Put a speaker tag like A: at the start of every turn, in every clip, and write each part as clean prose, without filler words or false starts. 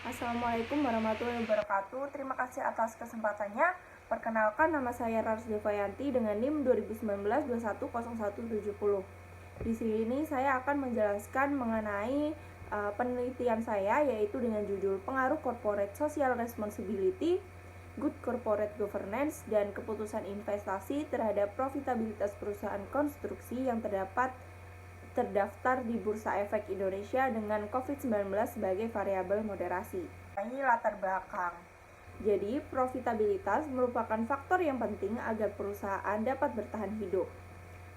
A: Assalamualaikum warahmatullahi wabarakatuh. Terima kasih atas kesempatannya. Perkenalkan, nama saya Rars Devayanti dengan NIM 2019-210170. Di sini saya akan menjelaskan mengenai penelitian saya, yaitu dengan judul Pengaruh Corporate Social Responsibility, Good Corporate Governance, dan Keputusan Investasi terhadap Profitabilitas Perusahaan Konstruksi yang terdaftar di Bursa Efek Indonesia dengan COVID-19 sebagai variabel moderasi. Ini latar belakang. Jadi, profitabilitas merupakan faktor yang penting agar perusahaan dapat bertahan hidup.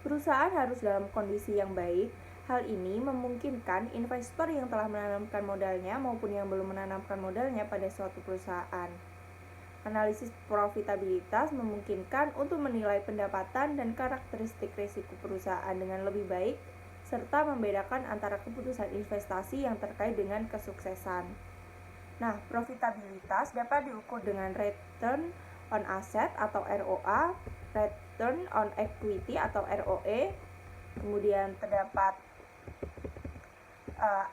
A: Perusahaan harus dalam kondisi yang baik. Hal ini memungkinkan investor yang telah menanamkan modalnya maupun yang belum menanamkan modalnya pada suatu perusahaan. Analisis profitabilitas memungkinkan untuk menilai pendapatan dan karakteristik risiko perusahaan dengan lebih baik, serta membedakan antara keputusan investasi yang terkait dengan kesuksesan. Nah, profitabilitas dapat diukur dengan return on asset atau ROA, return on equity atau ROE, kemudian terdapat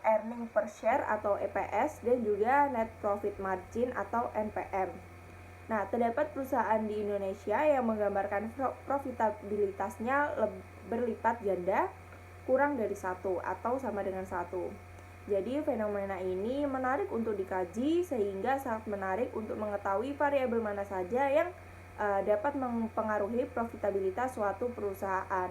A: earning per share atau EPS, dan juga net profit margin atau NPM. Nah, terdapat perusahaan di Indonesia yang menggambarkan profitabilitasnya berlipat ganda, kurang dari 1 atau sama dengan 1. Jadi fenomena ini menarik untuk dikaji sehingga sangat menarik untuk mengetahui variabel mana saja yang dapat mempengaruhi profitabilitas suatu perusahaan.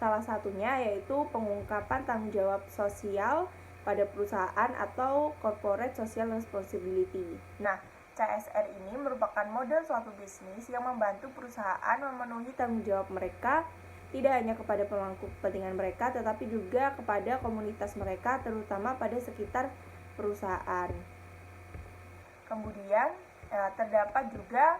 A: Salah satunya yaitu pengungkapan tanggung jawab sosial pada perusahaan atau Corporate Social Responsibility. Nah, CSR ini merupakan model suatu bisnis yang membantu perusahaan memenuhi tanggung jawab mereka tidak hanya kepada pemangku kepentingan mereka, tetapi juga kepada komunitas mereka, terutama pada sekitar perusahaan. Kemudian terdapat juga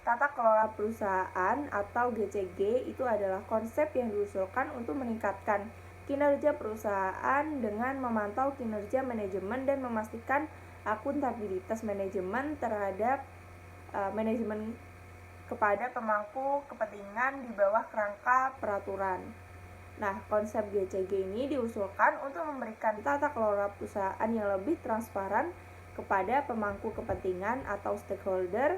A: tata kelola perusahaan atau GCG. Itu adalah konsep yang diusulkan untuk meningkatkan kinerja perusahaan dengan memantau kinerja manajemen dan memastikan akuntabilitas manajemen terhadap manajemen kepada pemangku kepentingan di bawah kerangka peraturan. Nah, konsep GCG ini diusulkan untuk memberikan tata kelola perusahaan yang lebih transparan kepada pemangku kepentingan atau stakeholder.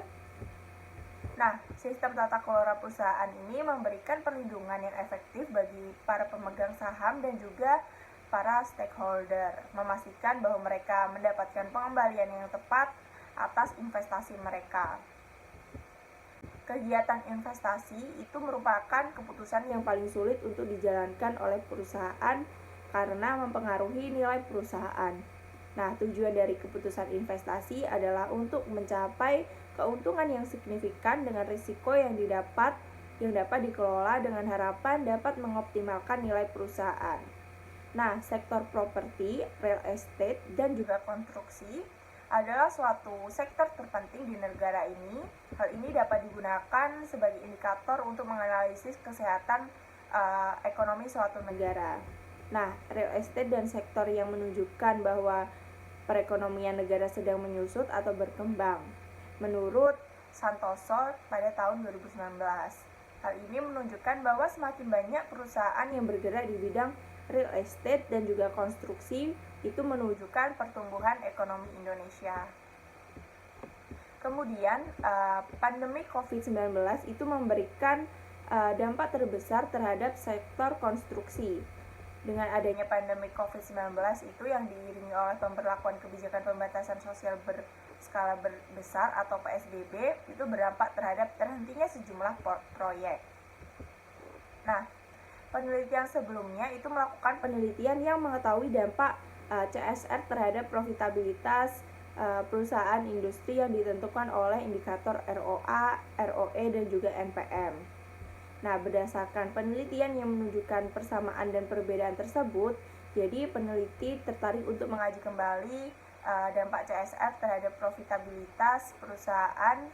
A: Nah, sistem tata kelola perusahaan ini memberikan perlindungan yang efektif bagi para pemegang saham dan juga para stakeholder, memastikan bahwa mereka mendapatkan pengembalian yang tepat atas investasi mereka. Kegiatan investasi itu merupakan keputusan yang paling sulit untuk dijalankan oleh perusahaan karena mempengaruhi nilai perusahaan. Nah, tujuan dari keputusan investasi adalah untuk mencapai keuntungan yang signifikan dengan risiko yang dapat dikelola dengan harapan dapat mengoptimalkan nilai perusahaan. Nah, sektor properti, real estate, dan juga konstruksi adalah suatu sektor terpenting di negara ini. Hal ini dapat digunakan sebagai indikator untuk menganalisis kesehatan ekonomi suatu negara. Nah, real estate dan sektor yang menunjukkan bahwa perekonomian negara sedang menyusut atau berkembang. Menurut Santoso pada tahun 2019. Hal ini menunjukkan bahwa semakin banyak perusahaan yang bergerak di bidang real estate dan juga konstruksi itu menunjukkan pertumbuhan ekonomi Indonesia. Kemudian pandemi COVID-19 itu memberikan dampak terbesar terhadap sektor konstruksi. Dengan adanya pandemi COVID-19 itu yang diiringi oleh pemberlakuan kebijakan pembatasan sosial berskala besar atau PSBB itu berdampak terhadap terhentinya sejumlah proyek. Nah, penelitian sebelumnya itu melakukan penelitian yang mengetahui dampak CSR terhadap profitabilitas perusahaan industri yang ditentukan oleh indikator ROA, ROE, dan juga NPM. Nah, berdasarkan penelitian yang menunjukkan persamaan dan perbedaan tersebut, jadi peneliti tertarik untuk mengkaji kembali dampak CSR terhadap profitabilitas perusahaan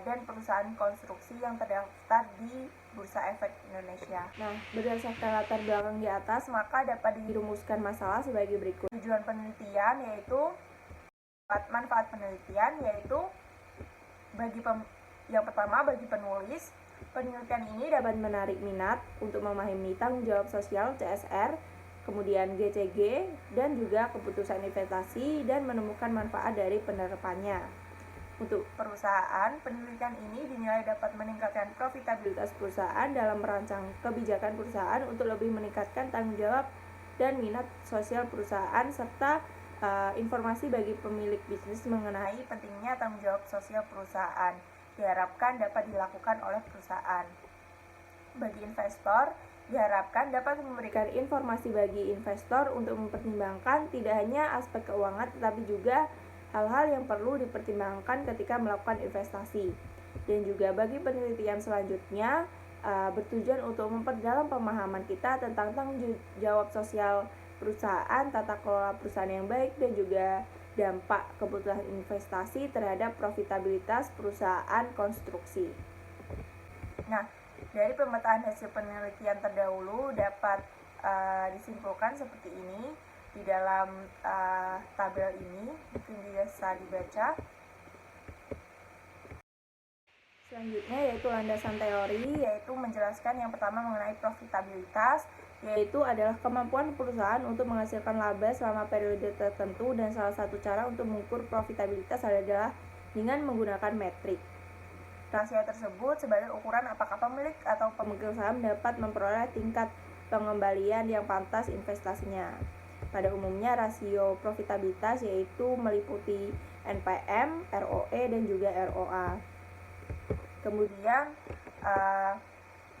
A: dan perusahaan konstruksi yang terdaftar di Bursa Efek Indonesia. Nah, berdasarkan latar belakang di atas, maka dapat dirumuskan masalah sebagai berikut. Tujuan penelitian yaitu manfaat penelitian yaitu yang pertama bagi penulis, penelitian ini dapat menarik minat untuk memahami tanggung jawab sosial CSR kemudian GCG, dan juga keputusan investasi dan menemukan manfaat dari penerapannya. Untuk perusahaan, penelitian ini dinilai dapat meningkatkan profitabilitas perusahaan dalam merancang kebijakan perusahaan untuk lebih meningkatkan tanggung jawab dan minat sosial perusahaan serta informasi bagi pemilik bisnis mengenai pentingnya tanggung jawab sosial perusahaan diharapkan dapat dilakukan oleh perusahaan. Bagi investor, diharapkan dapat memberikan informasi bagi investor untuk mempertimbangkan tidak hanya aspek keuangan tetapi juga hal-hal yang perlu dipertimbangkan ketika melakukan investasi. Dan juga bagi penelitian selanjutnya bertujuan untuk memperdalam pemahaman kita tentang tanggung jawab sosial perusahaan, tata kelola perusahaan yang baik, dan juga dampak keputusan investasi terhadap profitabilitas perusahaan konstruksi. Nah, dari pemetaan hasil penelitian terdahulu dapat disimpulkan seperti ini. Di dalam tabel ini mungkin bisa dibaca. Selanjutnya yaitu landasan teori, yaitu menjelaskan yang pertama mengenai profitabilitas, yaitu adalah kemampuan perusahaan untuk menghasilkan laba selama periode tertentu, dan salah satu cara untuk mengukur profitabilitas adalah dengan menggunakan metrik. Rasio tersebut sebagai ukuran apakah pemilik atau pemegang saham dapat memperoleh tingkat pengembalian yang pantas investasinya. Pada umumnya rasio profitabilitas yaitu meliputi NPM, ROE, dan juga ROA. Kemudian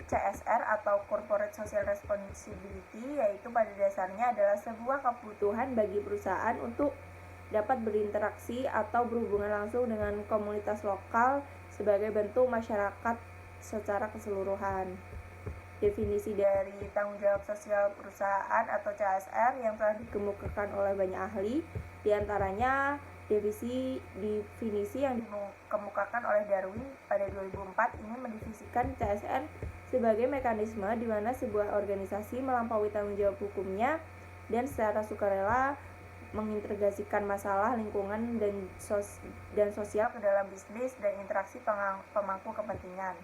A: CSR atau Corporate Social Responsibility, yaitu pada dasarnya adalah sebuah kebutuhan bagi perusahaan untuk dapat berinteraksi atau berhubungan langsung dengan komunitas lokal sebagai bentuk masyarakat secara keseluruhan. Definisi dari tanggung jawab sosial perusahaan atau CSR yang telah dikemukakan oleh banyak ahli, diantaranya definisi yang dikemukakan oleh Darwin pada 2004 ini mendefinikan CSR sebagai mekanisme di mana sebuah organisasi melampaui tanggung jawab hukumnya dan secara sukarela mengintegrasikan masalah lingkungan dan sosial ke dalam bisnis dan interaksi pemangku kepentingan.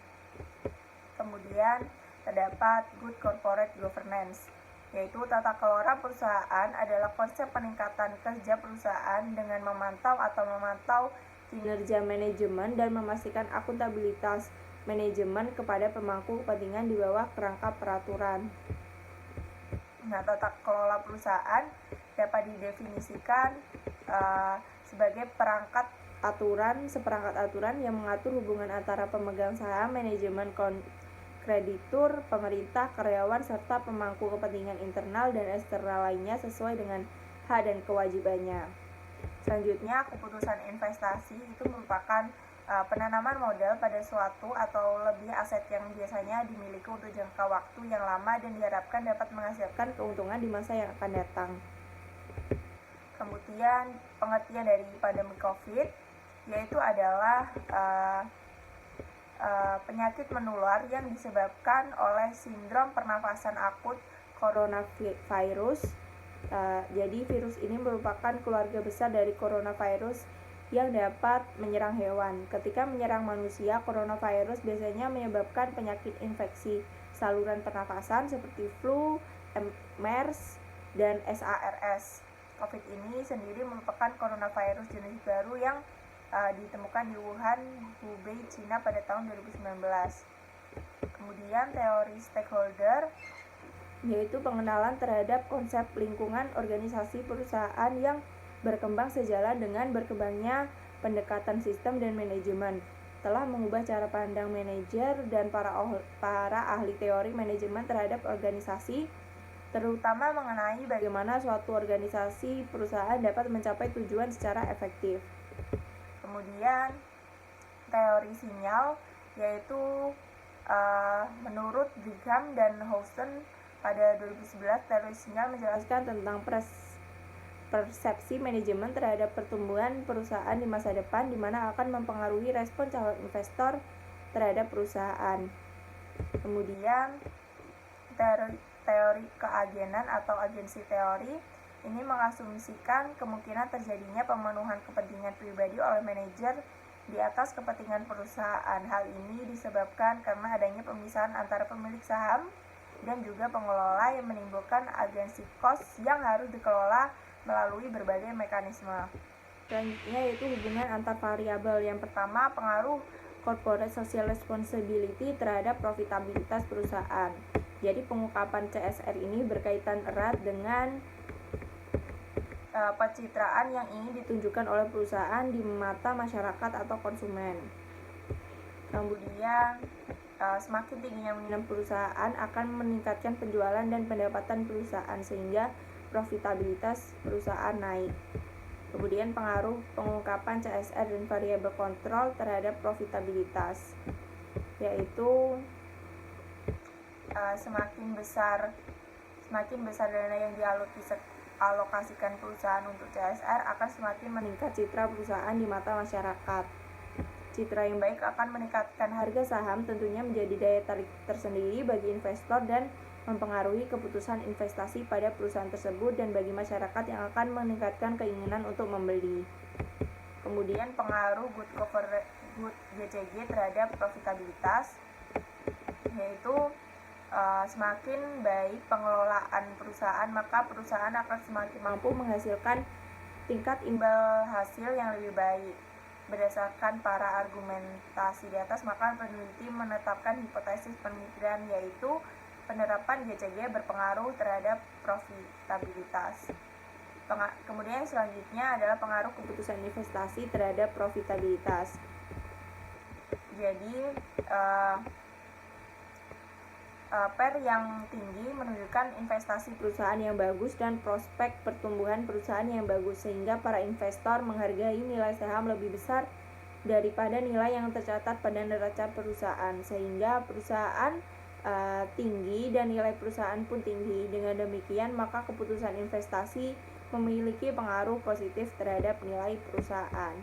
A: Kemudian terdapat good corporate governance, yaitu tata kelola perusahaan adalah konsep peningkatan kerja perusahaan dengan memantau kinerja manajemen dan memastikan akuntabilitas manajemen kepada pemangku kepentingan di bawah kerangka peraturan. Nah, tata kelola perusahaan dapat didefinisikan sebagai seperangkat aturan yang mengatur hubungan antara pemegang saham, manajemen, kreditur, pemerintah, karyawan, serta pemangku kepentingan internal dan eksternal lainnya sesuai dengan hak dan kewajibannya. Selanjutnya, keputusan investasi itu merupakan penanaman modal pada suatu atau lebih aset yang biasanya dimiliki untuk jangka waktu yang lama dan diharapkan dapat menghasilkan keuntungan di masa yang akan datang. Kemudian, pengertian dari pandemi COVID yaitu adalah penyakit menular yang disebabkan oleh sindrom pernafasan akut coronavirus. Jadi virus ini merupakan keluarga besar dari coronavirus yang dapat menyerang hewan. Ketika menyerang manusia, coronavirus biasanya menyebabkan penyakit infeksi saluran pernafasan seperti flu, MERS, dan SARS. COVID ini sendiri merupakan coronavirus jenis baru yang ditemukan di Wuhan, Hubei, Cina pada tahun 2019. Kemudian teori stakeholder, yaitu pengenalan terhadap konsep lingkungan organisasi perusahaan yang berkembang sejalan dengan berkembangnya pendekatan sistem dan manajemen, telah mengubah cara pandang manajer dan para ahli teori manajemen terhadap organisasi, terutama mengenai bagaimana suatu organisasi perusahaan dapat mencapai tujuan secara efektif. Kemudian teori sinyal, yaitu menurut Brigham dan Housen pada 2011, teori sinyal menjelaskan tentang persepsi manajemen terhadap pertumbuhan perusahaan di masa depan, di mana akan mempengaruhi respon calon investor terhadap perusahaan. Kemudian teori keagenan atau agensi teori ini mengasumsikan kemungkinan terjadinya pemenuhan kepentingan pribadi oleh manajer di atas kepentingan perusahaan. Hal ini disebabkan karena adanya pemisahan antara pemilik saham dan juga pengelola yang menimbulkan agensi cost yang harus dikelola melalui berbagai mekanisme. Selanjutnya yaitu hubungan antar variabel. Yang pertama, pengaruh corporate social responsibility terhadap profitabilitas perusahaan. Jadi pengungkapan CSR ini berkaitan erat dengan pencitraan yang ingin ditunjukkan oleh perusahaan di mata masyarakat atau konsumen. Kemudian semakin tingginya minat perusahaan akan meningkatkan penjualan dan pendapatan perusahaan sehingga profitabilitas perusahaan naik. Kemudian pengaruh pengungkapan CSR dan variabel kontrol terhadap profitabilitas, yaitu semakin besar dana yang dialokasikan perusahaan untuk CSR akan semakin meningkat citra perusahaan di mata masyarakat. Citra yang baik akan meningkatkan harga saham, tentunya menjadi daya tarik tersendiri bagi investor dan mempengaruhi keputusan investasi pada perusahaan tersebut dan bagi masyarakat yang akan meningkatkan keinginan untuk membeli. Kemudian pengaruh good GCG terhadap profitabilitas, yaitu semakin baik pengelolaan perusahaan, maka perusahaan akan semakin mampu menghasilkan tingkat imbal hasil yang lebih baik. Berdasarkan para argumentasi di atas, maka peneliti menetapkan hipotesis pemikiran, yaitu penerapan GCG berpengaruh terhadap profitabilitas. Kemudian selanjutnya adalah pengaruh keputusan investasi terhadap profitabilitas. Jadi PER yang tinggi menunjukkan investasi perusahaan yang bagus dan prospek pertumbuhan perusahaan yang bagus, sehingga para investor menghargai nilai saham lebih besar daripada nilai yang tercatat pada neraca perusahaan, sehingga perusahaan tinggi dan nilai perusahaan pun tinggi. Dengan demikian, maka keputusan investasi memiliki pengaruh positif terhadap nilai perusahaan.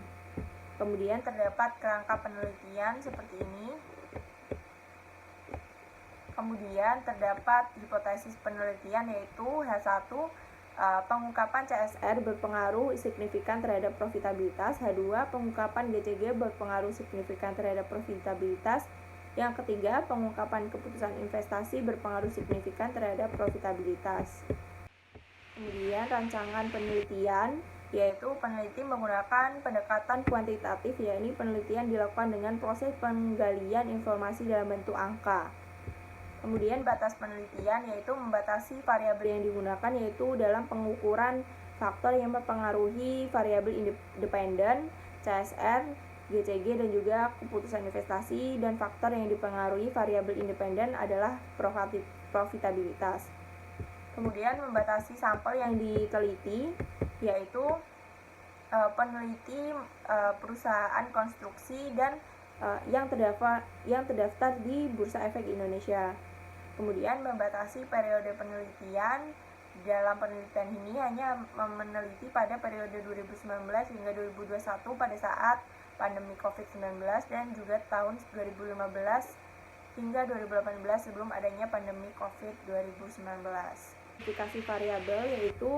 A: Kemudian terdapat kerangka penelitian seperti ini. Kemudian terdapat hipotesis penelitian, yaitu H1, pengungkapan CSR berpengaruh signifikan terhadap profitabilitas. H2, pengungkapan GCG berpengaruh signifikan terhadap profitabilitas. Yang ketiga, pengungkapan keputusan investasi berpengaruh signifikan terhadap profitabilitas. Kemudian rancangan penelitian, yaitu peneliti menggunakan pendekatan kuantitatif, yakni penelitian dilakukan dengan proses penggalian informasi dalam bentuk angka. Kemudian batas penelitian, yaitu membatasi variabel yang digunakan, yaitu dalam pengukuran faktor yang mempengaruhi variabel independen, CSR, GCG, dan juga keputusan investasi, dan faktor yang dipengaruhi variabel independen adalah profitabilitas. Kemudian membatasi sampel yang diteliti, yaitu peneliti perusahaan konstruksi dan yang terdaftar di Bursa Efek Indonesia. Kemudian membatasi periode penelitian. Dalam penelitian ini hanya meneliti pada periode 2019 hingga 2021 pada saat pandemi COVID-19 dan juga tahun 2015 hingga 2018 sebelum adanya pandemi COVID-19. Klasifikasi variabel yaitu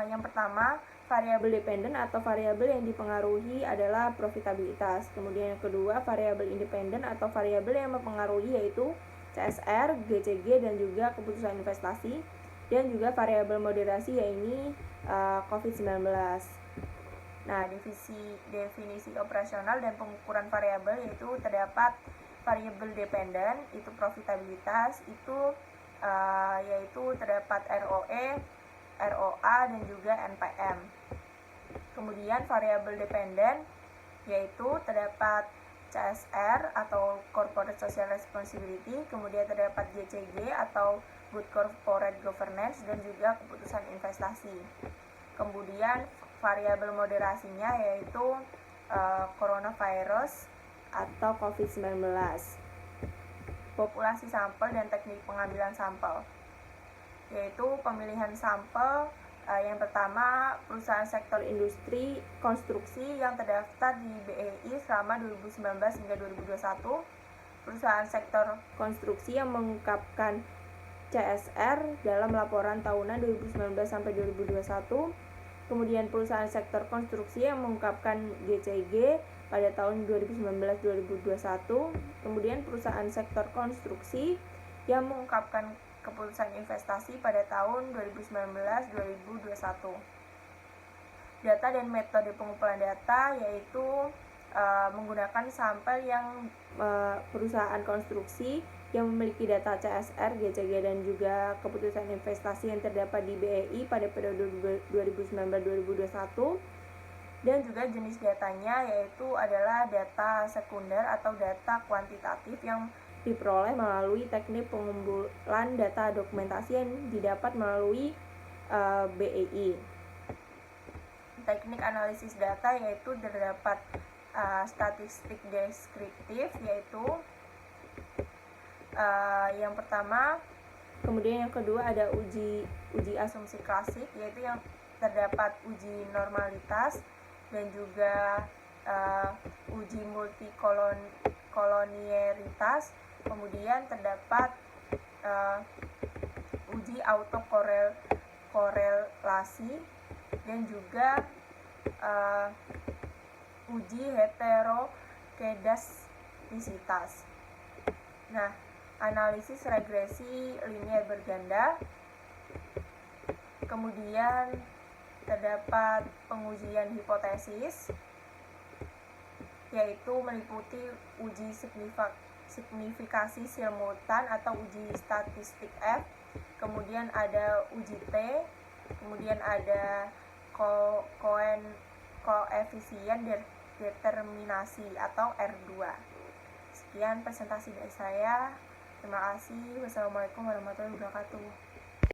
A: yang pertama, variabel dependen atau variabel yang dipengaruhi adalah profitabilitas. Kemudian yang kedua, variabel independen atau variabel yang mempengaruhi yaitu CSR, GCG, dan juga keputusan investasi. Dan juga variabel moderasi yaitu COVID-19. Nah, definisi operasional dan pengukuran variabel yaitu terdapat variabel dependen, itu profitabilitas, itu yaitu terdapat ROE, ROA, dan juga NPM. Kemudian variabel dependen yaitu terdapat CSR atau Corporate Social Responsibility, kemudian terdapat GCG atau Good Corporate Governance, dan juga keputusan investasi. Kemudian variabel moderasinya yaitu coronavirus atau COVID-19. Populasi sampel dan teknik pengambilan sampel, yaitu pemilihan sampel. Yang pertama, perusahaan sektor industri konstruksi yang terdaftar di BEI selama 2019 hingga 2021, perusahaan sektor konstruksi yang mengungkapkan CSR dalam laporan tahunan 2019 sampai 2021, kemudian perusahaan sektor konstruksi yang mengungkapkan GCG pada tahun 2019-2021, kemudian perusahaan sektor konstruksi yang mengungkapkan keputusan investasi pada tahun 2019-2021. Data dan metode pengumpulan data yaitu menggunakan sampel yang perusahaan konstruksi yang memiliki data CSR, GCG, dan juga keputusan investasi yang terdapat di BEI pada periode 2019-2021. Dan juga jenis datanya yaitu adalah data sekunder atau data kuantitatif yang diperoleh melalui teknik pengumpulan data dokumentasi yang didapat melalui BEI. Teknik analisis data yaitu terdapat statistik deskriptif, yaitu yang pertama. Kemudian yang kedua ada uji asumsi klasik, yaitu yang terdapat uji normalitas dan juga uji multikolonialitas. Kemudian terdapat uji autokorelasi dan juga uji heterokedastisitas. Nah, analisis regresi linier berganda. Kemudian terdapat pengujian hipotesis, yaitu meliputi uji signifikasi simultan atau uji statistik F. Kemudian ada uji T. Kemudian ada koefisien determinasi atau R2. Sekian presentasi dari saya. Terima kasih. Wassalamualaikum warahmatullahi wabarakatuh.